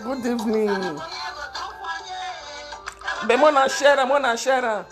Good evening. Be mona share.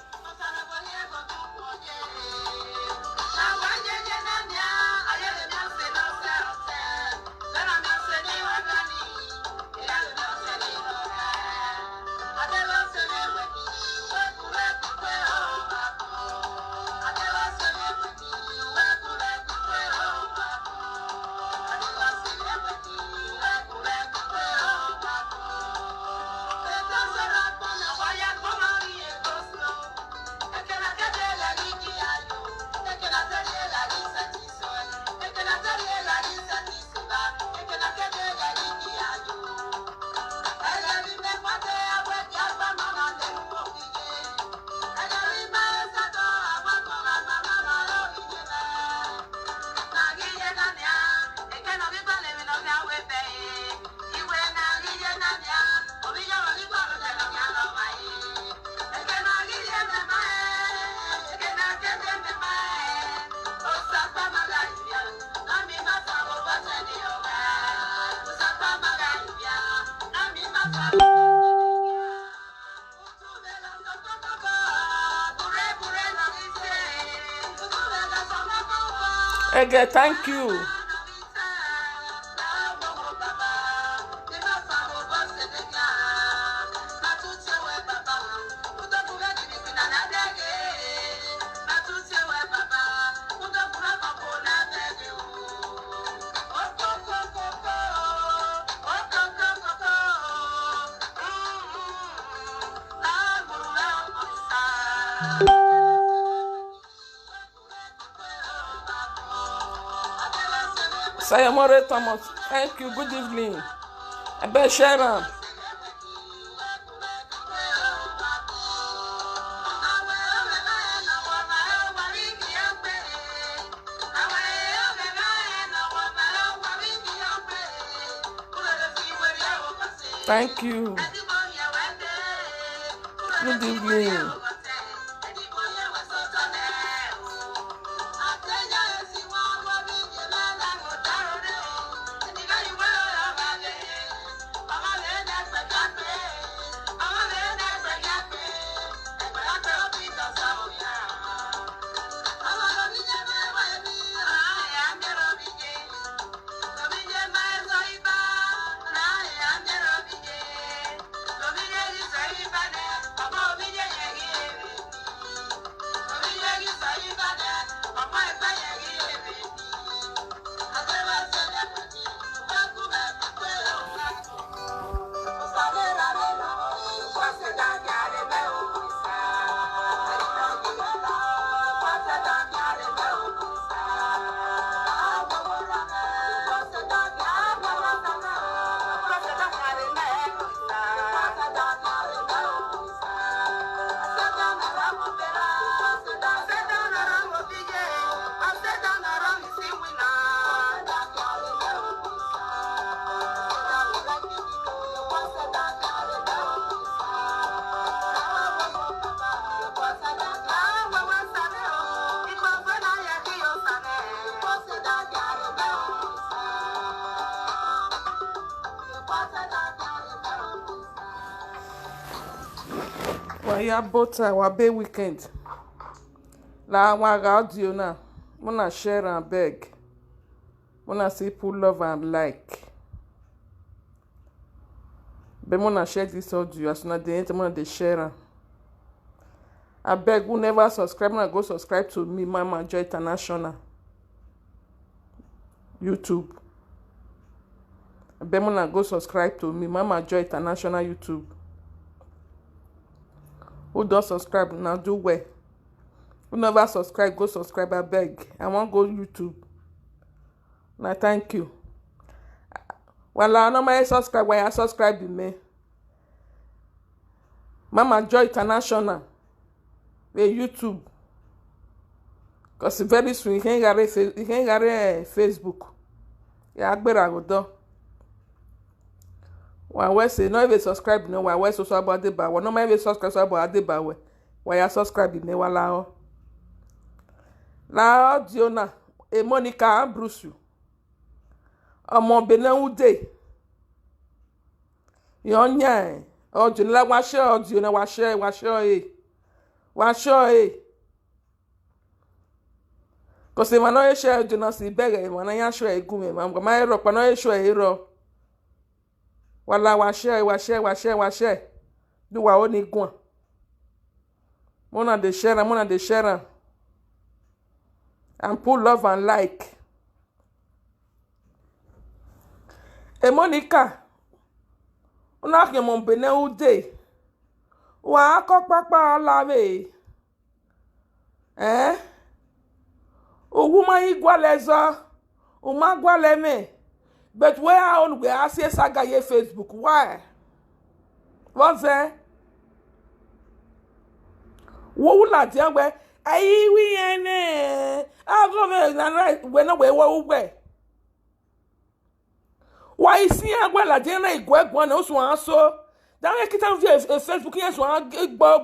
Ege, thank you. Sayamore Thomas, thank you. Good evening. Ebe Sharon. Thank you. Good evening. Waya both our bay weekend. La waga audio na. Mona share and beg. Mona say pull love and like. But mona share this audio as soon as they enter mona they share. I beg who never subscribe, mona go subscribe to me, Mama Joy International. YouTube. I beg mona go subscribe to me, Mama Joy International YouTube. Who don't subscribe now do well. Who never subscribe, go subscribe, I beg. I want go YouTube. Now thank you. Well, I know my subscribe, why I subscribe to me. Mama Joy International. With YouTube. Because very soon, you can't get Facebook. Yeah, I better go do. Why we say no even subscribe no why we so about the bar. No even subscribe so about the bar. Why you subscribe ne wala o. La audio na e Monica Ambrusu. Ọmọ Benin Ude. Yonya. Oh, do la washer, or do you know washer, washer, because if I know you share, do not see beggar, when I am sure a gumi, I'm going to rock, when I show a hero. While I washer. Do I only go? One of the share, and pull love and like. E Monica, una ke mon bene ude. Wa akokpapa lawe. Owuma igwaleza. Uma gwaleme. But where on we asie saga ye Facebook? Why? What's that? Wo la dia we ayi wi ene. Ago we na we wo. Why see agwala dey na igwegwan na oso anso dan we kita via Facebook yan so an gbo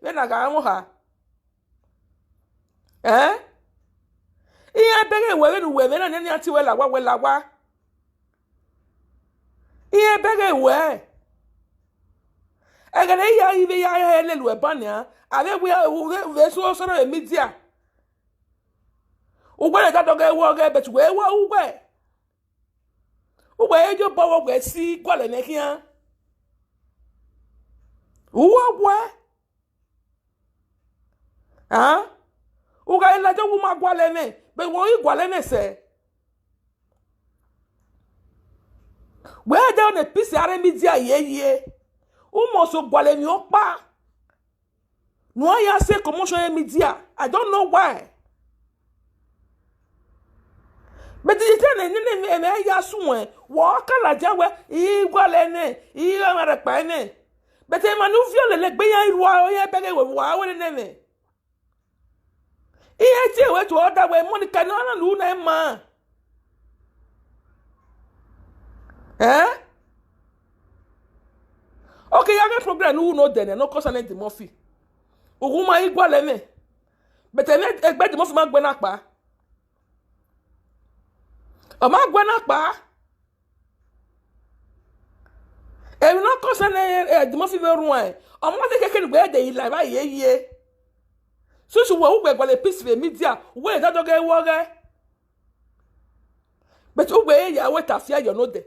we na ga mu ha iya bege we na ni ati we la wa iya bege we egere ya ibe ya lelu e bania ave we so na media ugbe ga doga wo ga bet we wo ugbe Uwe ejo bawo we si kwale nekia. Uwa. Uga ila jo wuma gwale ne. Be wo yi gwale ne se. We down a piece are media ye. Umo so gwale ni opa. No ya say commotion media. I don't know why. But the ten and ya soon walk a jawa, equal ne, but a manufio like being while you better with wow and name. He had to to order where Monica no luna ma. Okay, I got program who know then, no cost an Murphy. Uma equal me. But I let a bed of my Oma gwana pa. E no concern de mo fi be ruan. Omo te keke gbe de ila ba ye. So wo gbe gbe le peace be media, we da doge wo ge. But wo gbe ya we tafia yo no de.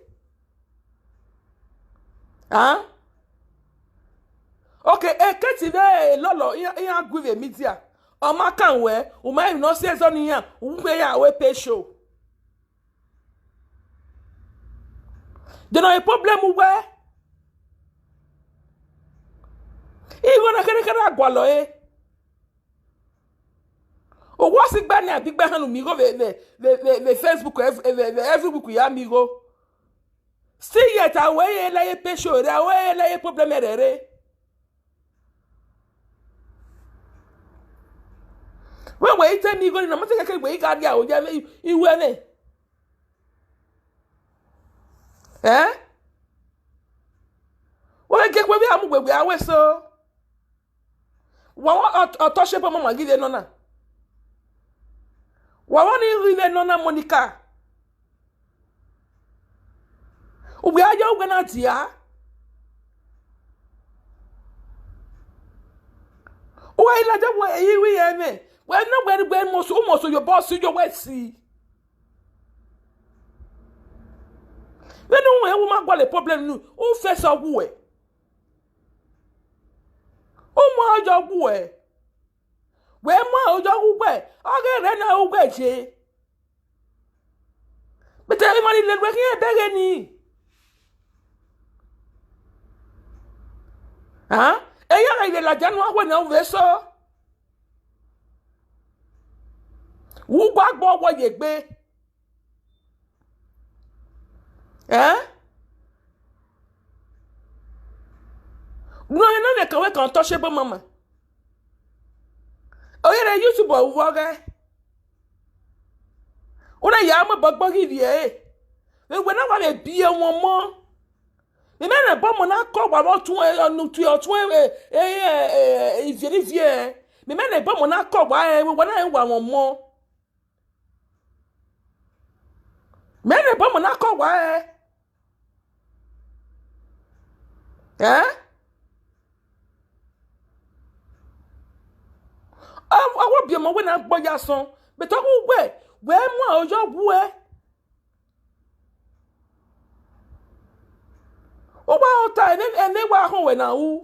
Okay, keti be lolo ya give media. Oma kan we, o ma no say so ni yan, wo gbe ya we pay show. There no a problem where even a kere gwalo o what's it bad big bad hanu migo the Facebook every book ya migo still yet away la ye pesho away la ye problem erere when we tell me go na mate keke we ga dia o ja iwe ne What get where we are we are so what touch up mama give nona what want you nona Monica we are you gonna tia why la de we me we no where almost your boss your way see we no we ma gwa le problem nu o fe so wu e o mo ojo wu e we mo ojo wu pe o ge re na wu pe je but e mani le we ki bege ni e ya ile la janu awe na we so wu gbagbo wo ye gbe No, you know they can touch about mama. Oh, yeah, YouTube or whatever. When I am a buggy, then when I want to be a one more, the man a bomb on that call about 2 or 20, if you the man a bomb on that call by when I want one more. Man a bomb on that call by. Eh? I will be a moment I boy your son, but I will wear more your boy. Oh, well, time and they were home now.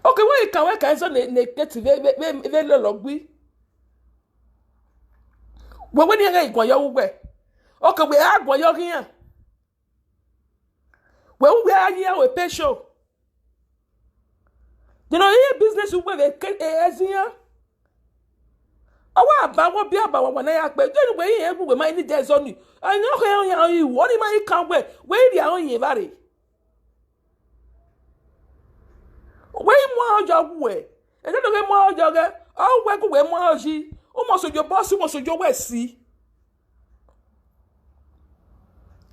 Okay, why you can work as a negative very logby? Well, when you ain't going your way. Okay, we are going your here. Well, we are here with pay show. You know, here business with a here. Oh, about be about when I act, but anyway, here with my days on you. I know how you what am I can't wear? Where the only body? Where more job way? And then the more jogger, I'll work away more she almost your boss was your west see.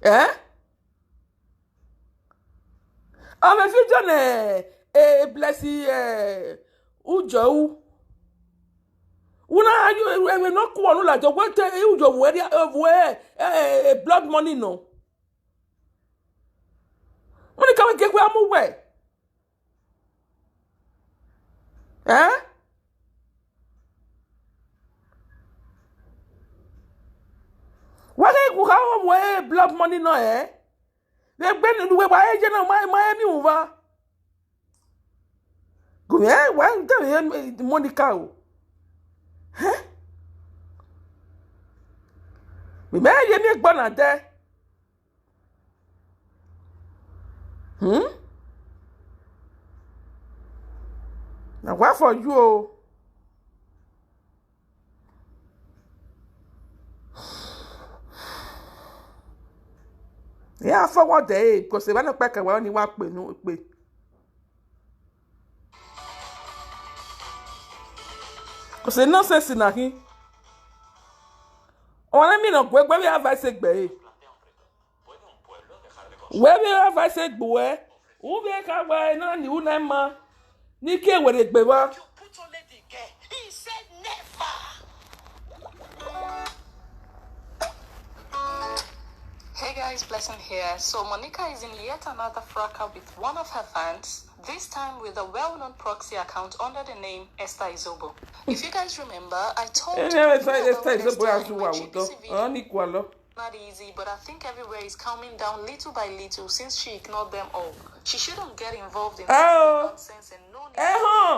Eh? I'm a future blessy Ujo. Una you not one like the what Ujo where blood money no. When you come and get where I'm away. Eh? What how where blood money no eh? They've been in the way by agent of Miami over. Go yeah, why the money cow? Huh? We may make banner there. Now what for you? Yeah, for what day? Because they want to pack around the work with no pay. Because there's no sense in that. Oh, I mean, where we have I said, where we have I said, boy, who they can wear none, you know, Nikki, where it be? He said never. Hey guys, Blessing here. So Monica is in yet another fracas with one of her fans, this time with a well-known proxy account under the name Esther Izobo. If you guys remember, I told you not easy, but I think everywhere is calming down little by little since she ignored them all. She shouldn't get involved in nonsense and no need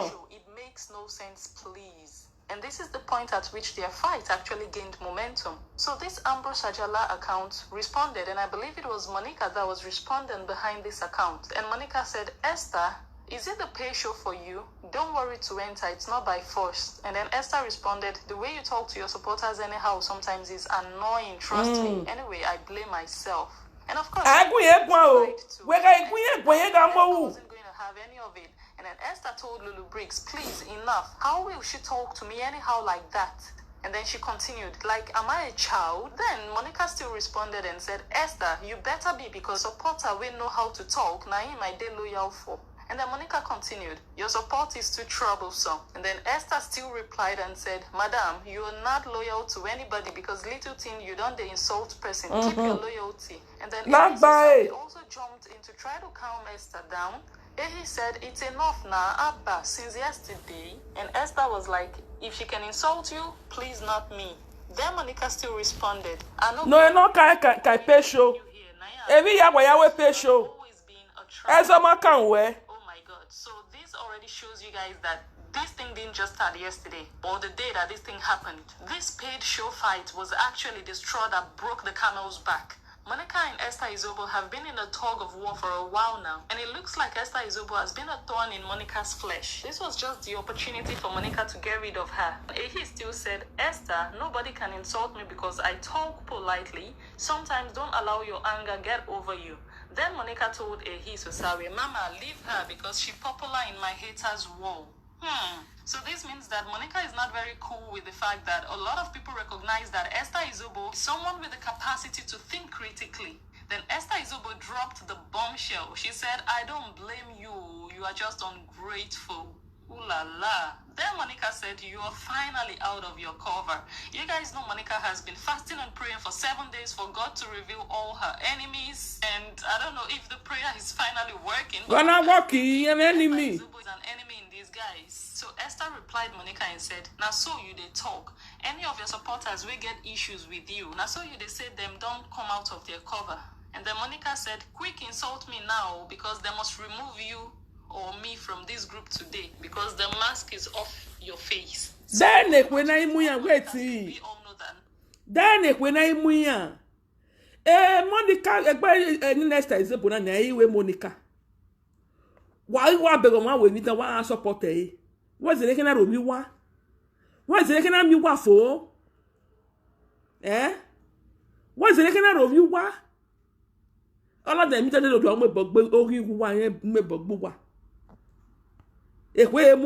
to. It makes no sense, please. And this is the point at which their fight actually gained momentum. So this Ambrose Ajala account responded, and I believe it was Monica that was responding behind this account. And Monica said, Esther, is it the pay show for you? Don't worry to enter, it's not by force. And then Esther responded, the way you talk to your supporters anyhow sometimes is annoying, trust me. Anyway, I blame myself. And of course, I wasn't going to have any of it. And then Esther told Lulu Briggs, please, enough. How will she talk to me anyhow like that? And then she continued, like, am I a child? Then Monica still responded and said, Esther, you better be, because supporter will know how to talk. Now him I dey loyal for. And then Monica continued, your support is too troublesome. And then Esther still replied and said, Madam, you are not loyal to anybody because little thing you don't the insult person. Keep your loyalty. And then he also jumped in to try to calm Esther down. He said, it's enough now, Abba, since yesterday. And Esther was like, if she can insult you, please not me. Then Monica still responded, no, you're not pay show. Every year we pay show. As a man can wear. Oh my God. So this already shows you guys that this thing didn't just start yesterday or the day that this thing happened. This paid show fight was actually the straw that broke the camel's back. Monica and Esther Izobo have been in a tug of war for a while now, and it looks like Esther Izobo has been a thorn in Monica's flesh. This was just the opportunity for Monica to get rid of her. He still said, Esther, nobody can insult me because I talk politely. Sometimes don't allow your anger get over you. Then Monica told Ehi Sosawe, Mama, leave her because she's popular in my haters' wall. So this means that Monica is not very cool with the fact that a lot of people recognize that Esther Izobo is someone with the capacity to think critically. Then Esther Izobo dropped the bombshell. She said, I don't blame you. You are just ungrateful. Ooh la la. Then Monica said, you are finally out of your cover. You guys know Monica has been fasting and praying for 7 days for God to reveal all her enemies. And I don't know if the prayer is finally working. When I walk in, an enemy. Is an enemy in disguise. So Esther replied Monica and said, now so you they talk. Any of your supporters will get issues with you. Now so you they say them don't come out of their cover. And then Monica said, quick insult me now because they must remove you or me from this group today because the mask is off your face. Then when I wait. We all know that. Then when I Monica, next is a bonana, Monica. Why Begoma will need a one support? What's the next room you want? What's the next name you want for? Eh? What's the next room you want? All of them internet of your bug, oh, you want me bugwa. Nobody's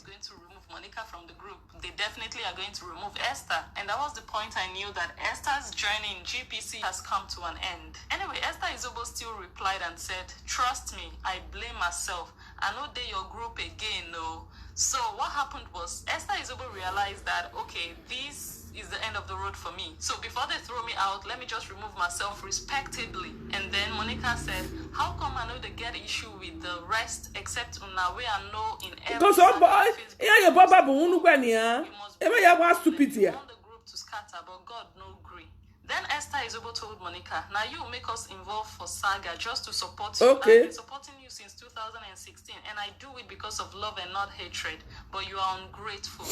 going to remove Monica from the group. They definitely are going to remove Esther. And that was the point I knew that Esther's journey in GPC has come to an end. Anyway, Esther Izobo still replied and said, trust me, I blame myself. I know they your group again, no. So what happened was Esther Izobo realized that, okay, this is the end of the road for me. So before they throw me out, let me just remove myself respectably. And then Monica said, how come I know they get issue with the rest except Unawe I know in every because oh boy, yeah, your baba bunu kwania. Ebe ya wa stupid here. The group to scatter, but God no agree. Then Esther Izobo told Monica, now you make us involved for saga just to support you. Okay. I've been supporting you since 2016 and I do it because of love and not hatred, but you are ungrateful.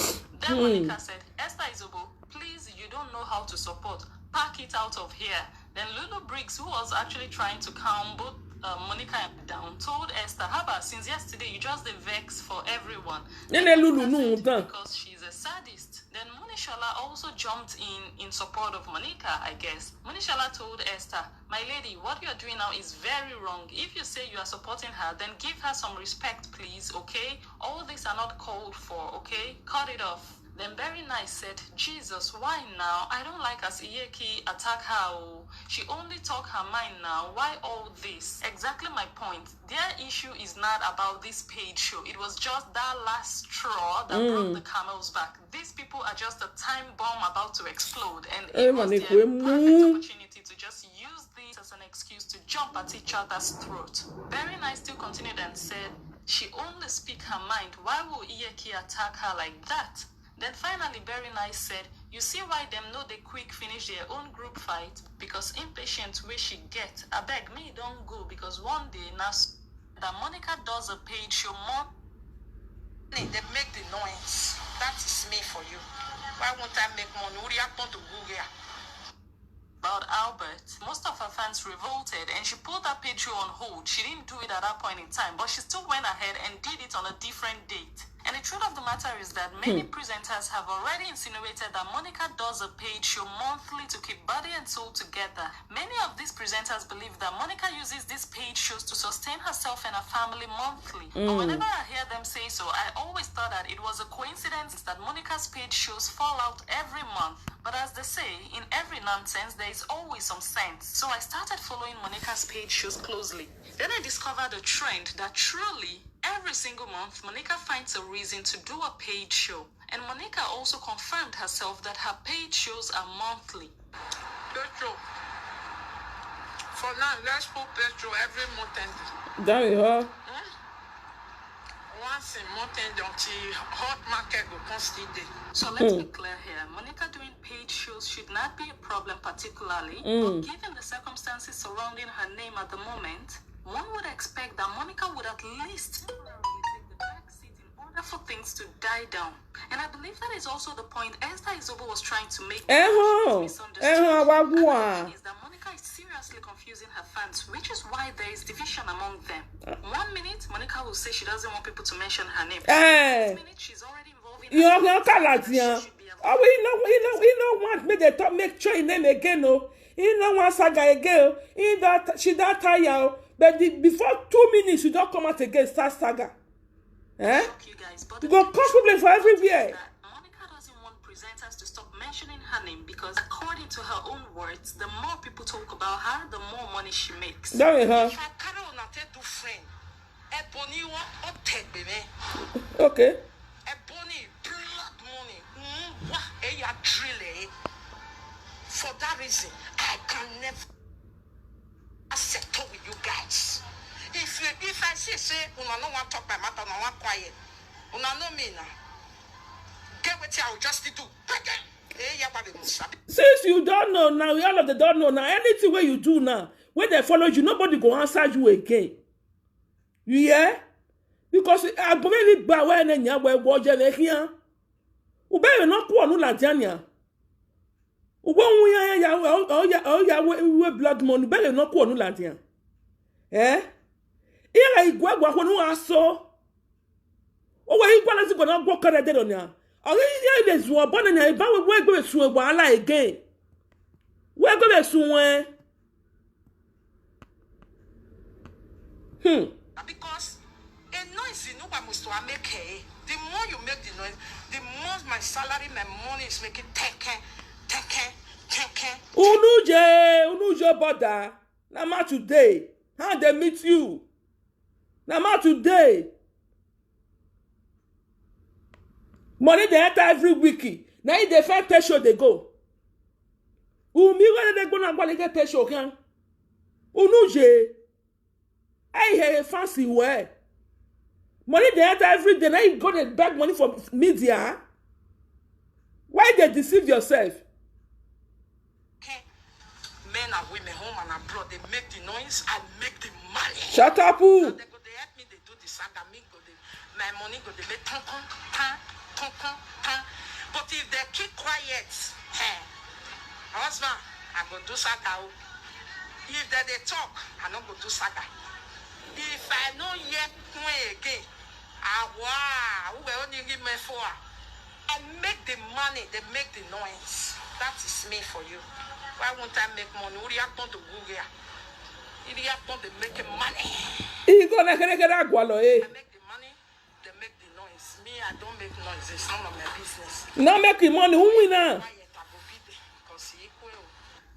Then Monica said, Esther Izobo, please, you don't know how to support. Pack it out of here. Then Lulu Briggs, who was actually trying to calm both Monica down, told Esther, how about since yesterday you just the vex for everyone? Because she's a sadist. Then Monishala also jumped in support of Monica, I guess. Monishala told Esther, my lady, what you're doing now is very wrong. If you say you are supporting her, then give her some respect, please, okay? All these are not called for, okay? Cut it off. Then Very Nice said, Jesus, why now? I don't like as Iyeki attack her. She only talk her mind now. Why all this? Exactly my point. Their issue is not about this paid show. It was just that last straw that broke the camel's back. These people are just a time bomb about to explode. And it was their perfect opportunity to just use this as an excuse to jump at each other's throat. Very Nice still continued and said, she only speak her mind. Why will Iyeki attack her like that? Then finally, Very Nice said, you see why them know they quick finish their own group fight? Because impatient way she get. I beg me don't go because one day now that Monica does a paid show more. They make the noise. That is me for you. Why won't I make money? What do you want to go here? About Albert, most of her fans revolted and she put that page show on hold. She didn't do it at that point in time, but she still went ahead and did it on a different date. And the truth of the matter is that many presenters have already insinuated that Monica does a paid show monthly to keep body and soul together. Many of these presenters believe that Monica uses these paid shows to sustain herself and her family monthly. But whenever I hear them say so, I always thought that it was a coincidence that Monica's paid shows fall out every month. But as they say, in every nonsense, there is always some sense. So I started following Monica's paid shows closely. Then I discovered a trend that truly every single month, Monica finds a reason to do a paid show. And Monica also confirmed herself that her paid shows are monthly. Petro. For now, let's put Petro every month. That is her. Once a month until hot market will constantly day. So let's be clear here. Monica doing paid shows should not be a problem particularly. But given the circumstances surrounding her name at the moment, one would expect that Monica would at least take the back seat in order for things to die down. And I believe that is also the point Esther Izobo was trying to make. Is that Monica is seriously confusing her fans, which is why there is division among them. 1 minute, Monica will say she doesn't want people to mention her name. Next minute, she's already involved in we don't want me to talk, make sure name again. You don't want saga again. She that tired. But before 2 minutes, you don't come out again, start saga. Eh? You guys, but you go cause problem for everywhere. Monica doesn't want presenters to stop mentioning her name because, according to her own words, the more people talk about her, the more money she makes. That is her. If I carry on a do friend, Ebony what take me. Okay. Ebony blood money. What a drill. For that reason, I can never settle with you guys. If I say una no want talk my matter, una want quiet. Una know me now. Get what I will just do. Since you don't know now, all of them don't know now. Anything where you do now, when they follow you, nobody go answer you again. You hear? Because I believe by when they were watching here. Ube not poor no Latania. Ube we blood money. Ube not poor no Latania. Eh? Here I go when you are so. Oh, where you want to go now? Go carry that on ya. Oh, yeah, there's one born in a bow. We're going to swim again. We're going to swim. Because a noise you know what must make hay. The more you make the noise, the more my salary, my money is making take. Unuje brother. Nama today. How they meet you? Nama today. Money they enter every week. Now they find pay show they go. Umi when they go na get pay show kan. Unuje. I hear a fancy way. Money they enter every day. Now you go to beg money from media. Why they deceive yourself? Men and women, home and abroad, they make the noise and make the money. Shut up, They help me, they do the saga, my money go, they make ton. But if they keep quiet, husband, I go do saga. If they talk, I don't go do saga. If I know yet again, who will only give me for? I make the money, they make the noise. That is me for you. Why won't I make money? Who react on to Google? If you have to make money. I make the money, they make the noise. Me, I don't make noise. It's none of my business. Now making money, who win now?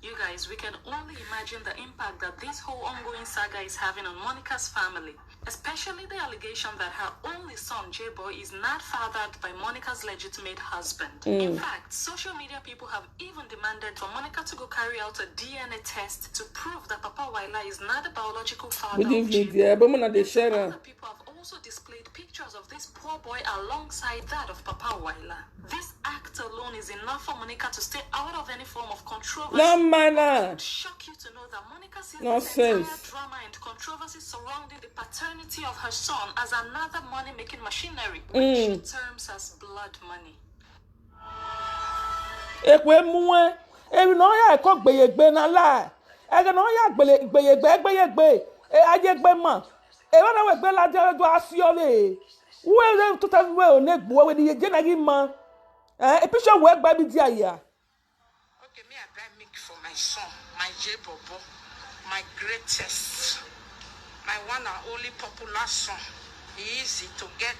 You guys, we can only imagine the impact that this whole ongoing saga is having on Monica's family, especially the allegation that her only son, J-Boy, is not fathered by Monica's legitimate husband. In fact, social media people have even demanded for Monica to go carry out a DNA test to prove that Papa Waila is not the biological father of J-Boy. Other people have also displayed pictures of this poor boy alongside that of Papa Waila. This act alone is enough for Monica to stay out of any form of controversy. It would shock you to know that Monica sees this entire drama and controversy surrounding the paternity of her son as another money-making machinery, which she terms as blood money. Okay, me I buy milk for my son, my J-Bobo, my greatest, my one and only popular son. Easy to get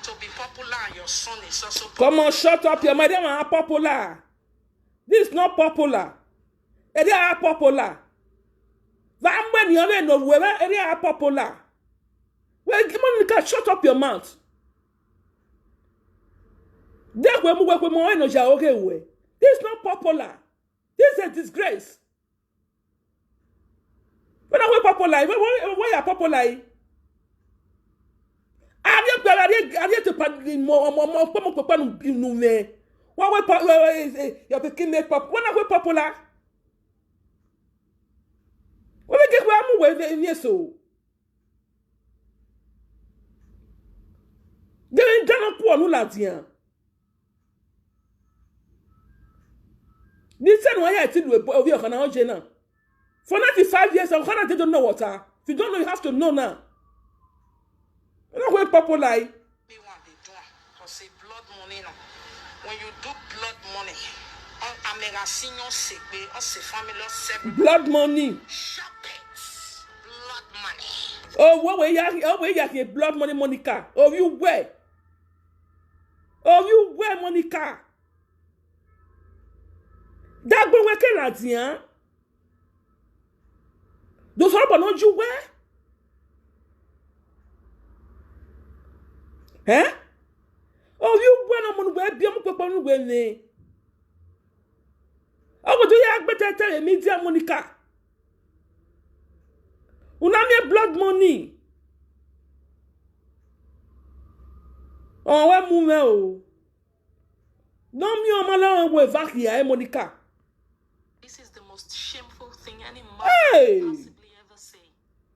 to be popular, and your son is also popular. Come on, shut up, your madam are popular. This is not popular. They are popular. When you are they are popular. Well, come on, shut up your mouth. This is not popular. This is a disgrace. When are we popular? Why are popular? Your picking make pop. When are we popular? When we get where I'm with so. They don't pour nous là-dedans. This is why I think we over here can now Jenna. For 95 years, I can't don't know what. If you don't know, you have to know now. You know what popular? Me want to do because say blood money now. When you do blood money, I'm a senior sick, or say family separate. Blood money. Shop it. Blood money. Oh, where you blood money, Monica? Oh, you where? Oh, you where, Monica? That boy working at here. Those are not you where? Eh? Oh, you bueno mon we bi am papa no we ni. Oh, do you better tell media Monica? Una me blood money. Oh, we move o. No me o mala we vakia Monica. This is the most shameful thing any mother Hey! could possibly ever say.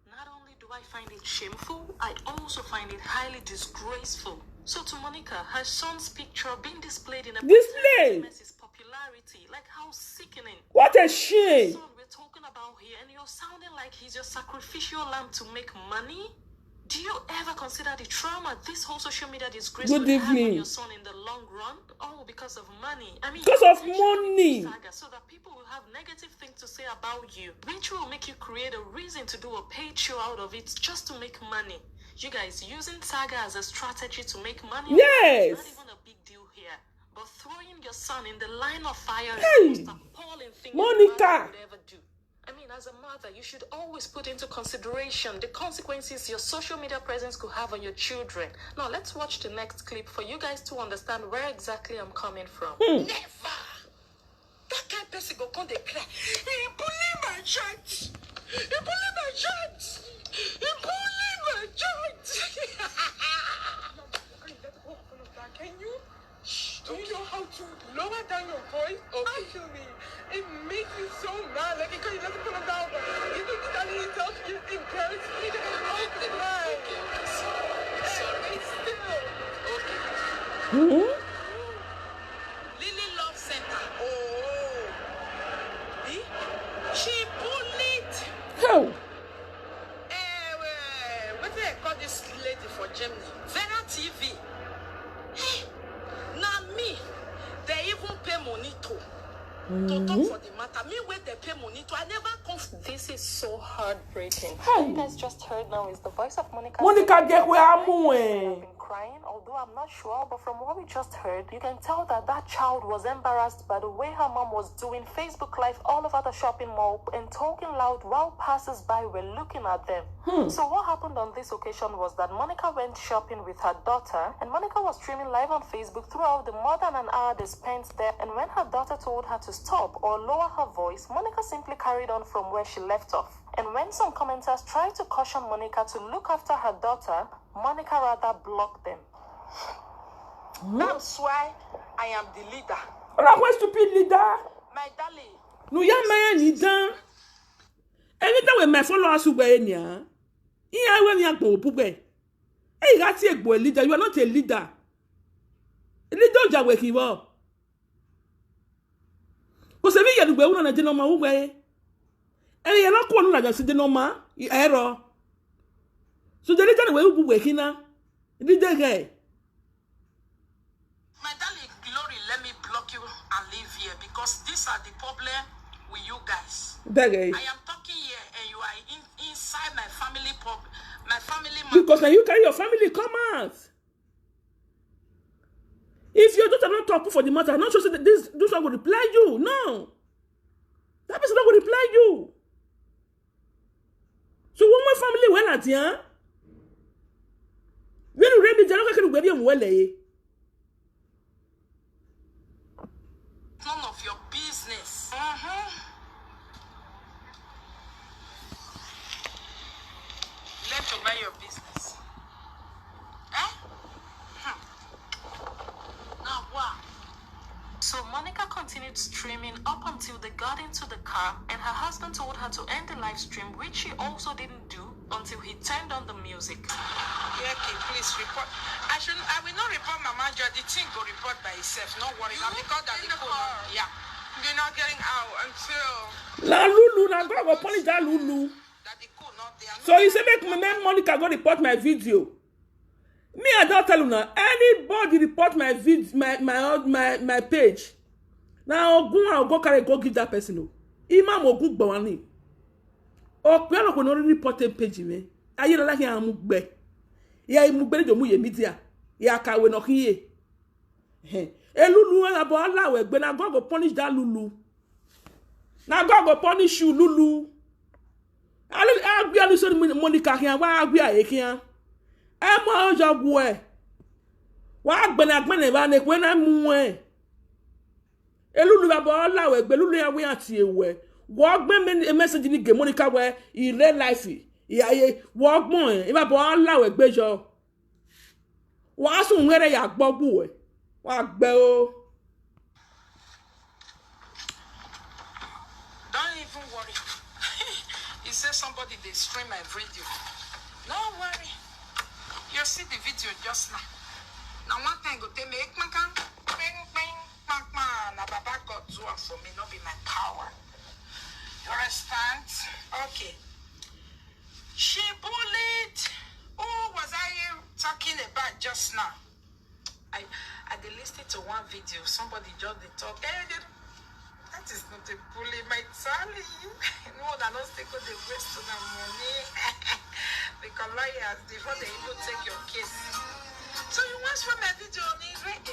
Not only do I find it shameful, I also find it highly disgraceful. So to Monica, her son's picture being displayed in a Display? his popularity, like how sickening. What a shame. Son we're talking about here, and you're sounding like he's your sacrificial lamb to make money? Do you ever consider the trauma this whole social media disgrace Good would have on evening. your son in the long run? All because of money. I mean, Because you of intentionally money. do Saga so that people will have negative things to say about you, which will make you create a reason to do a paid show out of it just to make money. You guys using Saga as a strategy to make money? Yes. It's not even a big deal here. But throwing your son in the line of fire Hey. is the most appalling thing Monica. a mother would ever do. I mean, as a mother, you should always put into consideration the consequences your social media presence could have on your children. Now, let's watch the next clip for you guys to understand where exactly I'm coming from. Never. That kind of person go come dey cry. He bully my child. He bully my child. He bully my child. Can you? Do you know how to lower down your voice? Okay. Actually, it makes me so mad. Like, because he doesn't put them down. You think that he tells you in parents, he doesn't know the line. Sorry. Still. Lily Love Center. Oh. She bullied. How? What they call this lady for Germany? Vera TV. Hey, now me, they even pay money to talk for the matter. Me where they pay money to, I never come. This is so heartbreaking. Hey. What you guys just heard now is the voice of Monica. Monica get where I'm I've going. been crying, although I'm not sure, but from what we just heard, you can tell that that child was embarrassed by the way her mom was doing Facebook Live all over the shopping mall and talking loud while passers-by were looking at them. So what happened on this occasion was that Monica went shopping with her daughter, and Monica was streaming live on Facebook throughout the more than an hour they spent there, and when her daughter told her to stop or lower her voice, Monica simply carried on from where she left off. And when some commenters tried to caution Monica to look after her daughter, Monica rather blocked them. That's why I am the leader. Ora kwa stupid leader. My darling. No ya man ni dan. Anytime we me follow us ugbe ni an. Iya we mi agbo pugbe. E ga ti egbo leader, you are not a leader. A leader ja we ki wo. Ko se bi yedugbe wu na je no ma ugbe. E ye lo ko nu na ja si de no ma, ero. So the leader we ugbe ki na. Leader guy. My darling, Glory, let me block you and leave here because these are the problem with you guys. Begay. I am talking here and you are inside my family problem. My family Because when you carry your family, come out. If your daughter not talk for the matter, not sure that this one will reply you. No. That person not will reply you. So one more family well at ya. When you ready, you're not going to get well. none of your business. Learn to mind your business. Now what? So Monica continued streaming up until they got into the car, and her husband told her to end the live stream, which she also didn't do until he turned on the music. Yeah, okay, please report. I will not report Mama Joy. The thing go report by itself. No worry. Now because that the car. Yeah. You're not getting out until La Lulu, na go punish that Lulu. that the cool not there. So you say make my name Monica go report my video. Me, I don't tell you now. Anybody report my vid, my page. Now I'll go carry go give that person. No. Imam Ogun Bawani. O pe no ko no report page me. Aye la ki am gbe. Ya mu gbe do mu ye media. Ya kawe no kiye. Lulu la bo alawe gbe na go punish that Lulu. Na go punish you Lulu. Agbi ali so Monica kian wa agbi aye kian. Emo ojogwe. Wa gbene ba ne kwe na mu e. Elulu ba bo la we gbe lulu ya we ati ewe. Wo gbe me message ni ge Monica we in real life. Iyaye wo gbon e ba bo la we gbe jo. Wa sun were ya gbogbu e. Wa gbe o. Don't even worry. You say somebody they stream my video. Don't worry. You see the video just now. Now one thing go tell me, na Baba God do it for me, not be my power. You understand? Okay. She bullied. Who was I talking about just now? I listened to one video. Somebody just they talk. That is not a bully, my darling. No, they're not taking the waste of the money. Because lawyers, before they even take your case. So you watch from my video on it, right?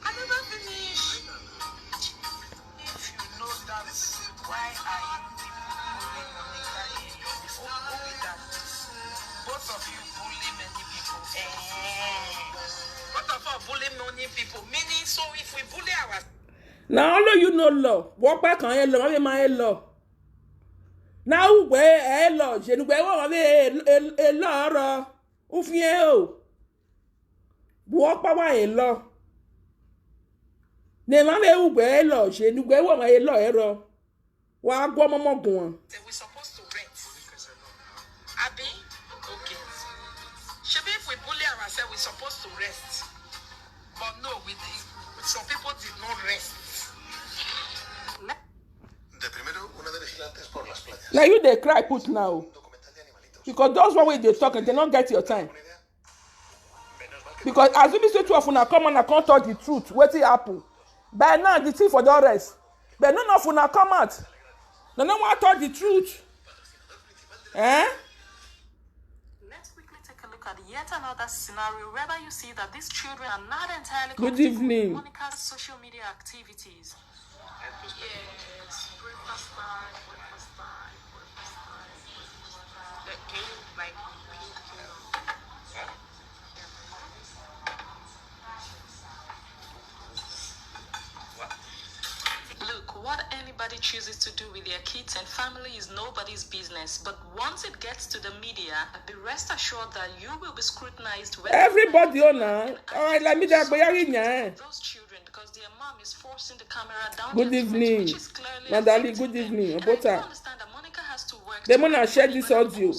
I never finish. If you know that's why I bully Monica before bully that. Both of you bully many people. Both of us bully many people. Meaning, so if we bully ourselves. Now all you know law. Walk back on hello, my law. Now where hello, je nu gbe wo be law ufie o. Walk pa wa hello. Ne ma be ugbe hello, je nu gbe wo ma hello ero. Wa gwo momogun. We supposed to rent. Abi? Okay. Shebi if we bully ourselves, we supposed to rest. But no, some people did not rest. Now you they cry put now. Because those one way they talk and they don't get your time. Because as we say two of una come on, I can't talk the truth. What it happen? By now the thing for the rest. But none of una come out. They don't want to talk the truth. Let's quickly take a look at yet another scenario whether you see that these children are not entirely Good evening. with Monica's social media activities. Yes, breakfast time. Look, what anybody chooses to do with their kids and family is nobody's business. But once it gets to the media, be rest assured that you will be scrutinized. Everybody on now. All right, let me that those children, because their mom is forcing the camera down. Good evening, Madali. Good evening, Obota. Understand that Monica has to work. They wanna share this audio.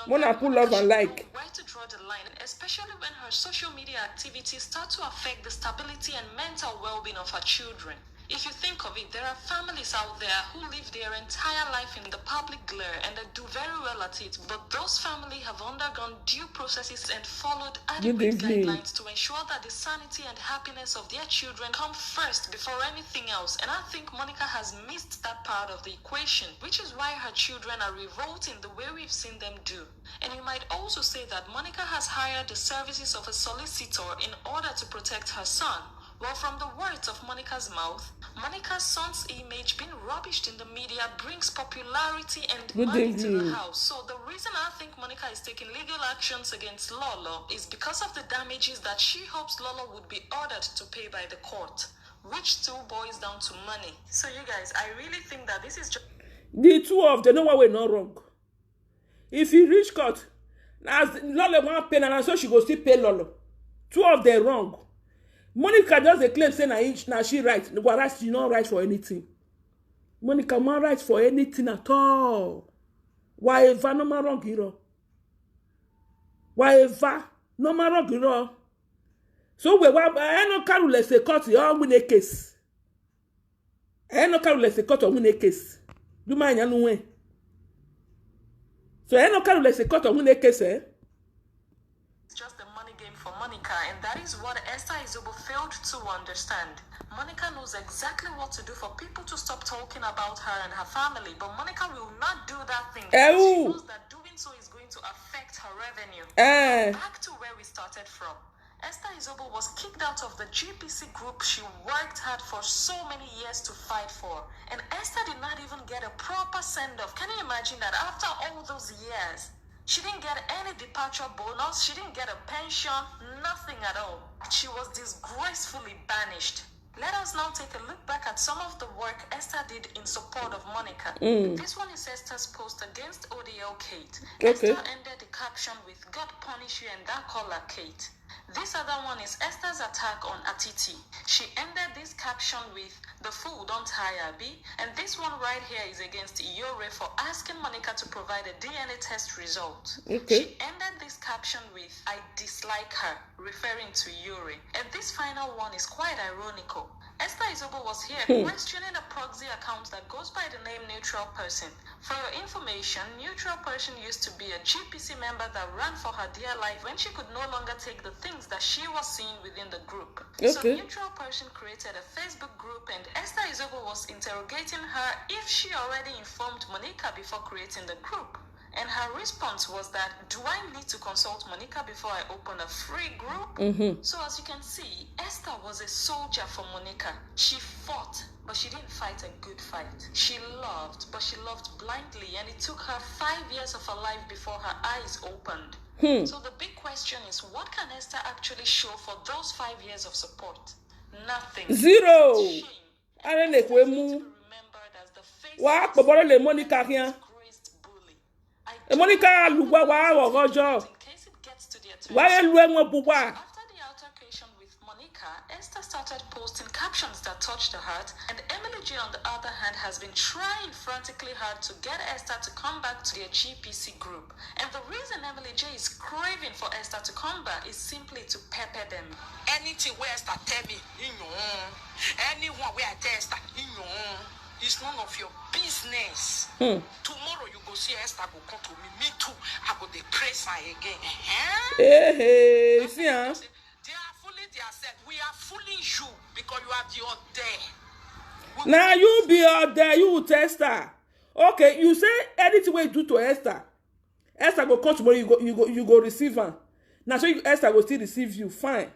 Wanna pull love and like. Where to draw the line, especially when her social media activities start to affect the stability and mental well-being of her children. If you think of it, there are families out there who live their entire life in the public glare and they do very well at it, but those families have undergone due processes and followed adequate guidelines to ensure that the sanity and happiness of their children come first before anything else. And I think Monica has missed that part of the equation, which is why her children are revolting the way we've seen them do. And you might also say that Monica has hired the services of a solicitor in order to protect her son. Well, from the words of Monica's mouth, Monica's son's image being rubbished in the media brings popularity and money to the house. So the reason I think Monica is taking legal actions against Lolo is because of the damages that she hopes Lolo would be ordered to pay by the court, which still boils down to money. So you guys, I really think that this is just... The two of them know what we're not wrong. If you reach court, as Lolo won't pay, and so she go still pay Lolo. Two of them wrong. Monica does a claim saying now she right. Whereas she not right for anything. Monica not right for anything at all. Why ever no man wrong hero? Why ever no man wrong hero? So we no carry let's say court or win a case. No carry let's say court or win a case. Do mind you know? So no carry let's say court or win a case, eh? Just a money game for Monica, and that is what Esther Izobo failed to understand. Monica knows exactly what to do for people to stop talking about her and her family, but Monica will not do that thing. She knows that doing so is going to affect her revenue. Back to where we started from. Esther Izobo was kicked out of the GPC group she worked hard for so many years to fight for. And Esther did not even get a proper send-off. Can you imagine that after all those years, She didn't get any departure bonus. She didn't get a pension. Nothing at all. She was disgracefully banished. Let us now take a look back at some of the work Esther did in support of Monica. This one is Esther's post against ODL Kate. Okay. Esther ended the caption with "God punish you and that caller Kate." This other one is Esther's attack on Atiti. She ended this caption with "The fool don't tire B." And this one right here is against Iyore for asking Monica to provide a DNA test result. Okay. She ended this caption with "I dislike her," referring to Iyore. And this final one is quite ironical. Esther Izobo was here questioning a proxy account that goes by the name Neutral Person. For your information, Neutral Person used to be a GPC member that ran for her dear life when she could no longer take the things that she was seeing within the group. So Neutral Person created a Facebook group and Esther Izobo was interrogating her if she already informed Monica before creating the group. And her response was that, "Do I need to consult Monica before I open a free group?" So as you can see, Esther was a soldier for Monica. She fought, but she didn't fight a good fight. She loved, but she loved blindly, and it took her 5 years of her life before her eyes opened. So the big question is, what can Esther actually show for those 5 years of support? Nothing. Zero. Shame. I don't know Esther is going to be remembered as the face Wa of po boro le Monica here. disgraced bully. Monica lugwa wa ogojo. In case it gets to the attention. Wa elu enwo buwa. After the altercation with Monica, Esther started posting captions that touched her heart, and Emily J, on the other hand, has been trying frantically hard to get Esther to come back to their GPC group. And the reason Emily J is craving for Esther to come back is simply to pepper them. Anything where Esther tell me, anyone where I tell Esther, it's none of your business. Tomorrow you go see Esther go come to me. Me too. I go dey praise her again. Hey, see ah. They are fooling themselves. We are fooling you because you are the other. Now you be out there, you tester. Okay, you say anything we do to Esther. Esther go come tomorrow, you go receive her. Now so Esther will still receive you. Fine.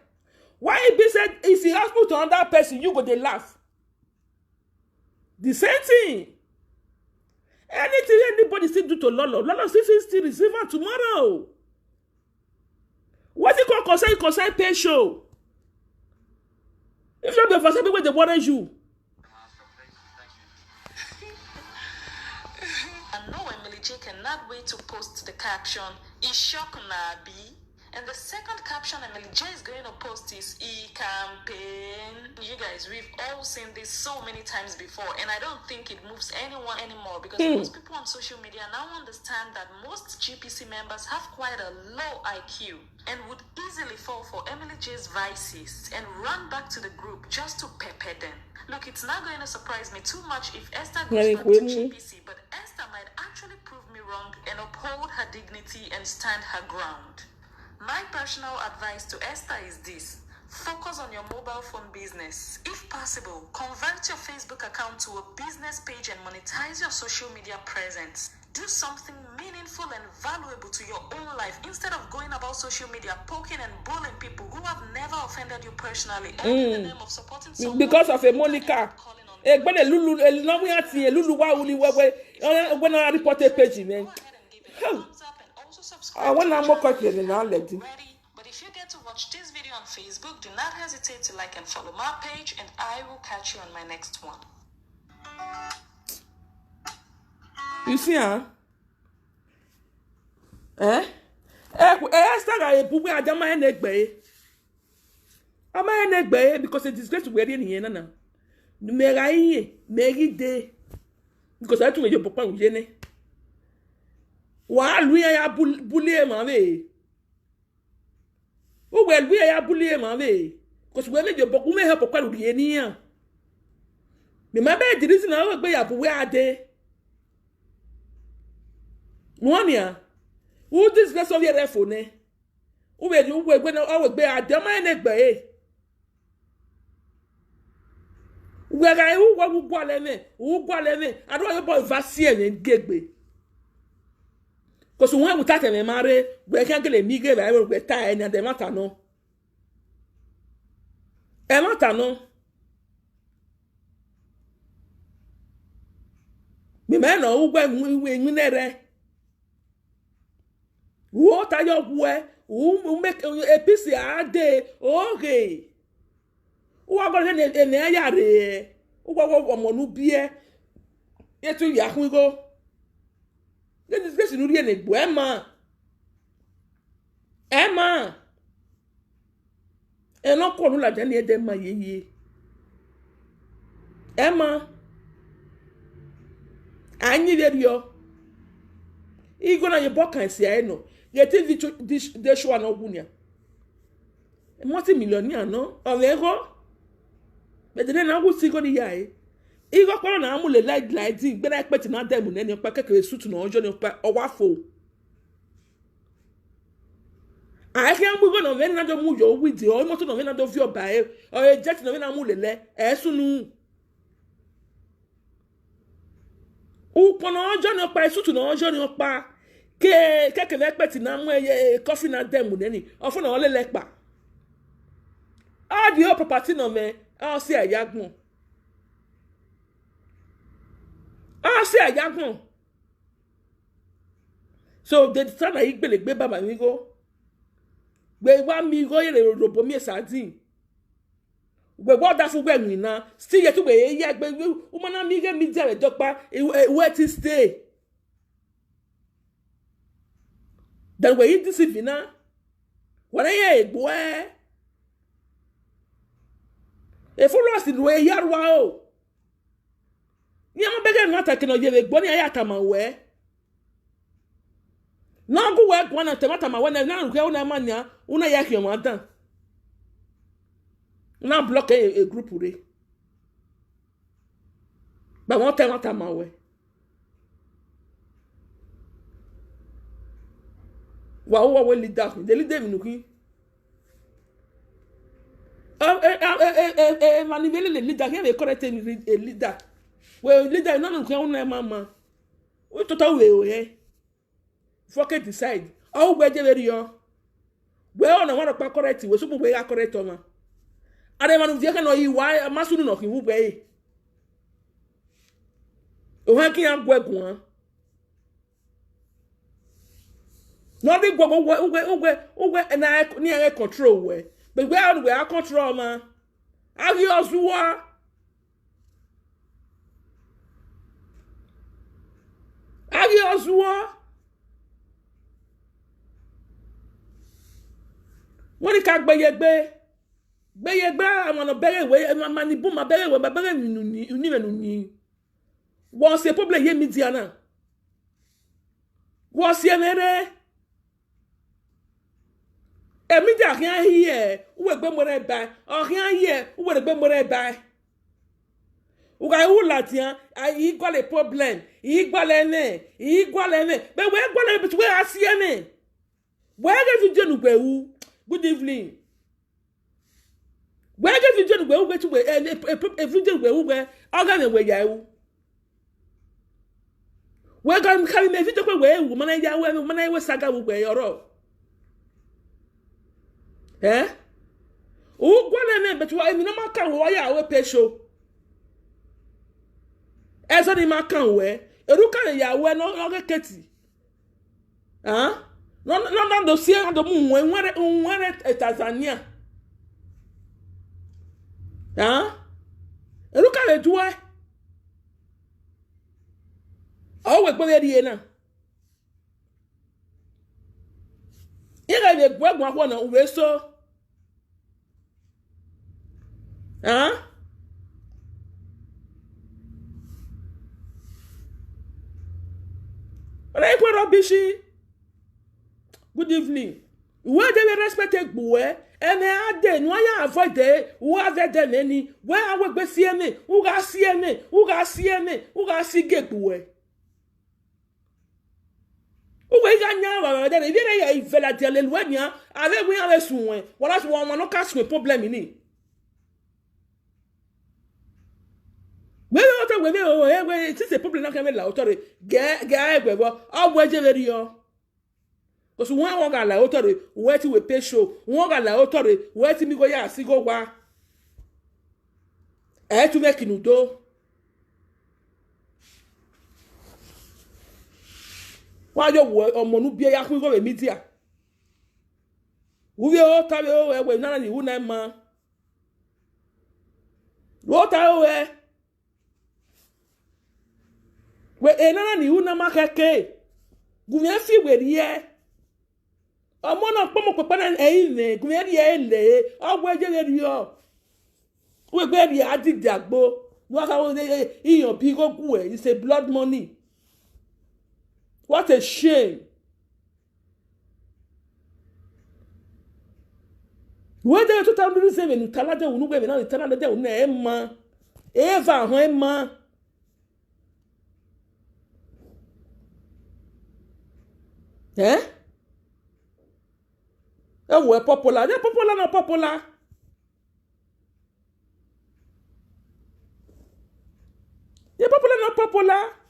Why it be said if he has put on that person, you go they laugh? The same thing. Anything anybody still do to Lolo still receive her tomorrow. What it called concern pay show? If you be for something where they worry you. And no, Emily J cannot wait to post the caption, "Ishok Nabi." And the second caption Emily J is going to post is "E-campaign." You guys, we've all seen this so many times before, and I don't think it moves anyone anymore because most people on social media now understand that most GPC members have quite a low IQ and would easily fall for Emily J's vices and run back to the group just to pepper them. Look, it's not going to surprise me too much if Esther goes back to GPC, but Esther might actually prove me wrong and uphold her dignity and stand her ground. My personal advice to Esther is this: focus on your mobile phone business. If possible, convert your Facebook account to a business page and monetize your social media presence. Do something meaningful and valuable to your own life instead of going about social media poking and bullying people who have never offended you personally, all in the name of supporting someone Because of a Monica. Egbene Lulu no we ati Lulu wa uli wewe when I report a page man. Go ahead and give it a thumbs up and also subscribe. I want to the more channel quickly than I'll let you. ready. But if you get to watch this video on Facebook, do not hesitate to like and follow my page, and I will catch you on my next one. You see, huh? Esther ga ebu we adama enegbe. Ama enegbe because it is great to wear in here na. Mera iye, meri de. Because I too me papa ujene. Wa lu ya bully ma we. O we lu ya bully ma we. Because we me papa me help papa ujene ni ya. Me ma be the reason na we gbe ya bu we ade. Monia, who this verse of your phone? Who will you when I would be a demon bay? Where I who boileme, I don't know about Vassian and Gigby. Because when we touch a marry, we can't get a meager, I will retire and the matter no. A matter no. Me man, who went we there. wo ta yo we u make a piece ade okay wo go ne ya re wo mo nu bie yetu ya hun go this nu rie ne gbo Emma eno ko nu la je ni ede ma yeye Emma anyi le rio igo na ye bokan si ai no ye ti di show na ogunia multi-millionaire no ovego bedere na gu sigo ni yai igo kwaro na amule like gbe na expect na dem na ni pa kekere suit na ojo ni pa owafo I can't move on when I don't move your with you, almost no when I don't feel by or a jet no when I move soon. O pono journey pa suit no journey pa ke expect na mo coffee na dem ni of na ole lepa. All the property no me all see ayagbon. All see ayagbon. So the time I gbe baba mi go we wa mi go ye robo mi sadin we go da fu gbe mi na still ye tu we ye gbe o ma na mi ge mi jere dopa where to stay then we eat this vina what ye egbo e fu lo si we yarwa o ni am bege na ta kino ye egbo ni ayata ma we na go work one temata ma when na nke una mania una yake mo adan na block a group re ba won temata ma we wa we leader the leader mi nuki manivele le leader ke correct a leader we leader na nke una mama we total we forget decide all we je very yo we on one pa correct we so we ga correct o ma ade manu vie ka no yi wa masunu no ki wu gbe o ha ki an gwegun no dey gwe na ni an control we but we are control ma agi ozuwa wọ́n ká gbeyegbe àwọn no bere we mani bu ma bere we ba bere ni menu ni wọ́n ṣe problem ye media na wọ́n ṣe mere e media kan hiye we gbe mo re ba o kan hiye we gbe mo re ba o ga wu latian yi gwa le problem yi gwa le ne be we gwa le bi we asie ne we ga fi jenu gbe wu. Good evening. Where get you join we to a video we organ we ya wu. We ga carry me video we woman ya we woman we saga we oro. O gwa na but wa mi na maka wo ya we pe show. Eso ni maka we eruka ya we no keti. No do see do mu nwere Tanzania eruka le duwe o we gbe ri na ire le gbegun apo na we so Ole rubbish. Good evening. Where they respect Egbuwe, and they no ya avoid there, who have done any, where I will be CMA, who got CMA, who got see Egbuwe. Who we got now, then if they are Vela de Leluania, and then we are soon, what else one no catch me problem in it. Where it is a problem not coming out, get all we're because one ga la authority where ti we pay show one ga la authority where ti mi go ya si go wa to make inudo yo omo nu bia ya ku go media uwe o ta be o we nana ni hu na ma wo ta o we nana ni hu na ma keke gumia fi we rie omo na pomo pepa na ne gumia rie le ogwe je rie we gbe rie adigagbo no ka wo iyan bi go ku it's a blood money. What a shame. Where they to tell me say when talade unu gbe na talade unu e ma eva ho e ma eh we popular they popular na popular they popular na popular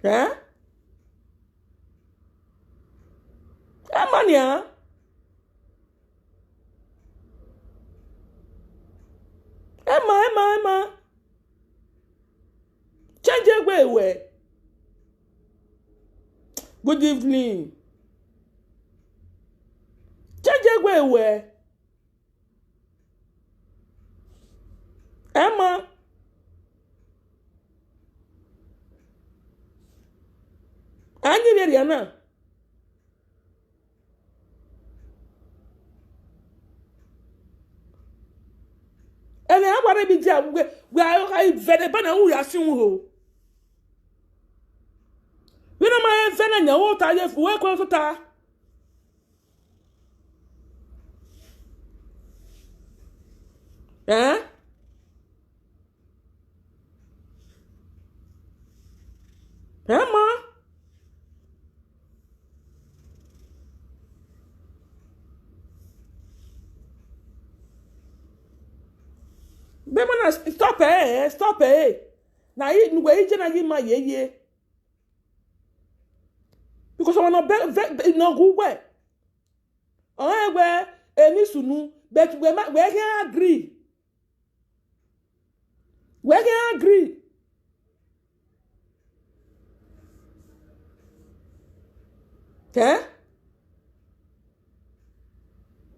eh Emania Emma change we good evening change we Emma anyi be na ene agbara bi dia we I vede bana wu ya sin ho we na ma vena nya wo ta ye fu we ko so ta ma be mana stop na yi we je na yi ma ye because I wanna be no go we oh we emi sunu but we can agree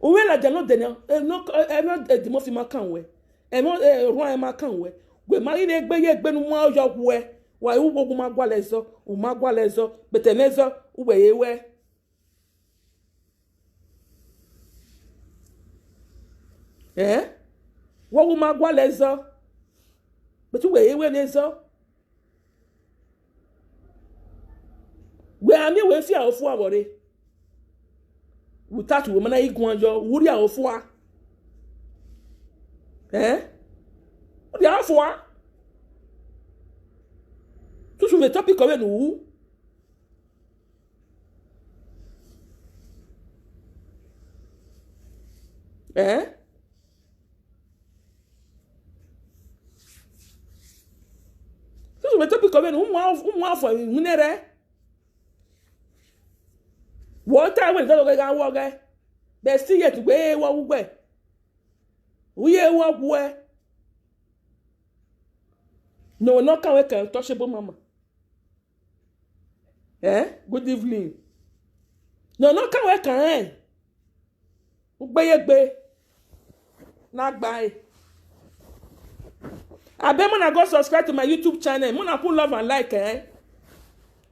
Uwe la jano denia no de mo fi ma kan we e mo ro e ma kan we gbe ma ri gbe ye gbe nu mo yo we wa wu gogun ma gwa lezo u ma gwa lezo betenezo ube ye we wo wu ma gwa lezo betu we ye we lezo we ami we fi awofu awore without woman na igun ajo wuri awofu a wuri awofu a tu sur le topic comme nous tu sur le topic comme nous moi fo munere what time when go ga wo ga be still yet we wo gbe uye wo gwe no kan we kan touchable mama good evening no kan we kan ugbeyegbe na gba abe mo na go subscribe to my YouTube channel mo na put love and like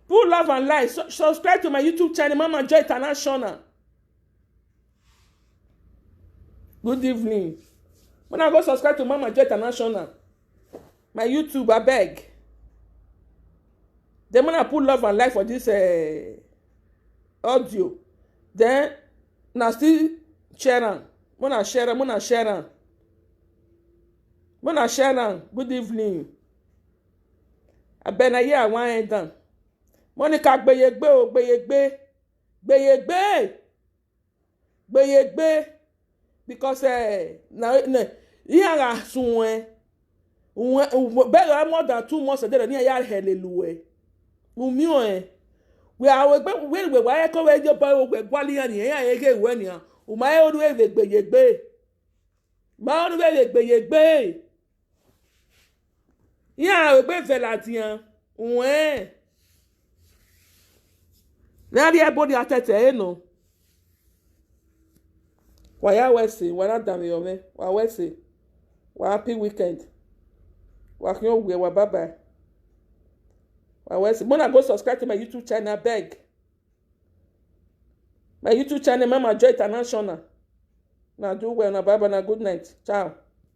put love and like subscribe to my YouTube channel Mama Joy International. Good evening mo na go subscribe to Mama Joy International my YouTube I beg then mo na put love and like for this audio then na still share am mo na share am good evening abena ye àwọn endan Monica gbeyegbe o gbeyegbe because na ya sunwe better more than 2 months there ni ya hallelujah umi o we are we wa ko we jo ba we gwali yan ya ye we ni o ma e oru e gbeyegbe ma oru e gbeyegbe Yeah, we be veladian. When. Now everybody atete no. Why ya wesi? Why not damn you me? Why wesi? Why happy weekend? Why can you we bye bye? Why wesi? Mona go subscribe to my YouTube channel beg. My YouTube channel Mama Joy International. Now do well, na bye bye, na good night. Ciao.